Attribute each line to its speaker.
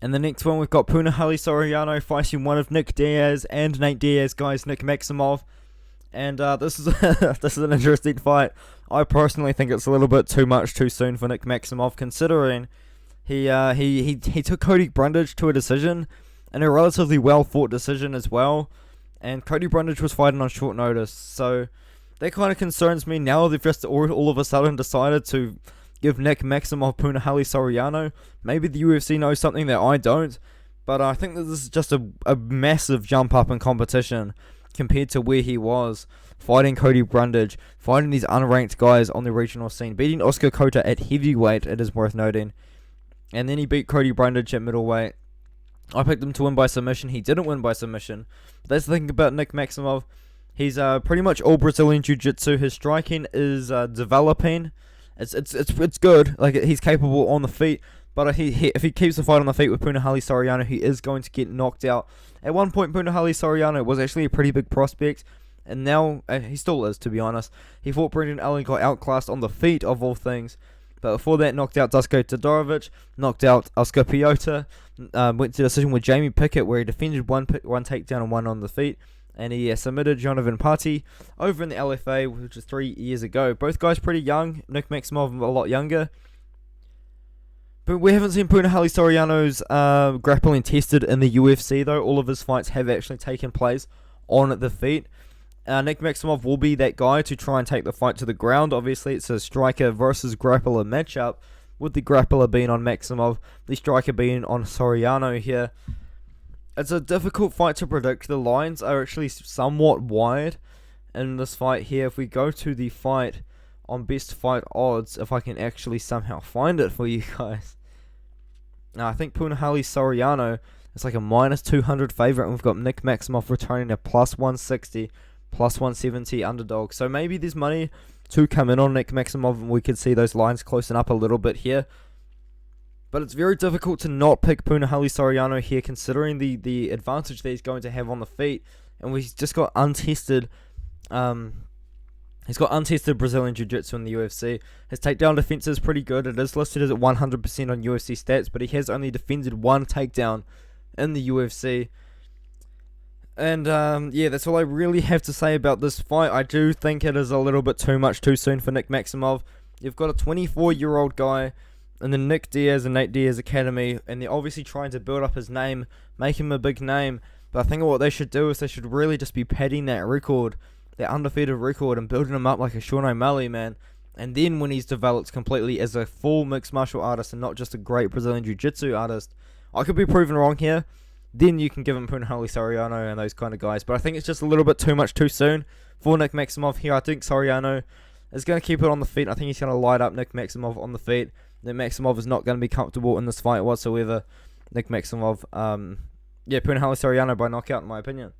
Speaker 1: And the next one, we've got Punahele Soriano fighting one of Nick Diaz and Nate Diaz guys, Nick Maximov. And this is this is an interesting fight. I personally think it's a little bit too much too soon for Nick Maximov, considering he took Cody Brundage to a decision, and a relatively well fought decision as well. And Cody Brundage was fighting on short notice, so that kind of concerns me. Now they've just all of a sudden decided to give Nick Maximov Punahele Soriano. Maybe the UFC knows something that I don't, but I think that this is just a massive jump up in competition compared to where he was fighting Cody Brundage, fighting these unranked guys on the regional scene, beating Oscar Cota at heavyweight, it is worth noting, and then he beat Cody Brundage at middleweight. I picked him to win by submission. He didn't win by submission. But that's the thing about Nick Maximov. He's pretty much all Brazilian Jiu-Jitsu. His striking is developing. It's good. Like, he's capable on the feet. But if he keeps the fight on the feet with Punahele Soriano, he is going to get knocked out. At one point, Punahele Soriano was actually a pretty big prospect. And now, he still is, to be honest. He fought Brendan Allen, got outclassed on the feet, of all things. But before that, knocked out Dusko Todorovic, knocked out Oscar Piota, went to a decision with Jamie Pickett, where he defended one takedown and one on the feet, and he submitted Jonathan Patti over in the LFA, which was 3 years ago. Both guys pretty young, Nick Maximov a lot younger. But we haven't seen Punahele Soriano's grappling tested in the UFC, though. All of his fights have actually taken place on the feet. Nick Maximov will be that guy to try and take the fight to the ground. Obviously, it's a striker versus grappler matchup, with the grappler being on Maximov, the striker being on Soriano here. It's a difficult fight to predict. The lines are actually somewhat wide in this fight here. If we go to the fight on best fight odds, if I can actually somehow find it for you guys. Now, I think Punahele Soriano is like a minus 200 favourite, and we've got Nick Maximov returning a plus 160. Plus 170 underdog. So maybe there's money to come in on Nick Maximov, and we could see those lines closing up a little bit here. But it's very difficult to not pick Punahele Soriano here, considering the advantage that he's going to have on the feet. And we've just got untested. He's got untested Brazilian Jiu-Jitsu in the UFC. His takedown defense is pretty good. It is listed as at 100% on UFC stats, but he has only defended one takedown in the UFC. And, yeah, that's all I really have to say about this fight. I do think it is a little bit too much too soon for Nick Maximov. You've got a 24-year-old guy in the Nick Diaz and Nate Diaz Academy, and they're obviously trying to build up his name, make him a big name. But I think what they should do is they should really just be padding that record, that undefeated record, and building him up like a Sean O'Malley, man. And then when he's developed completely as a full mixed martial artist and not just a great Brazilian Jiu-Jitsu artist, I could be proven wrong here. Then you can give him Punahele Soriano and those kind of guys. But I think it's just a little bit too much too soon for Nick Maximov here. I think Soriano is going to keep it on the feet. I think he's going to light up Nick Maximov on the feet. Nick Maximov is not going to be comfortable in this fight whatsoever. Nick Maximov, Punahele Soriano by knockout, in my opinion.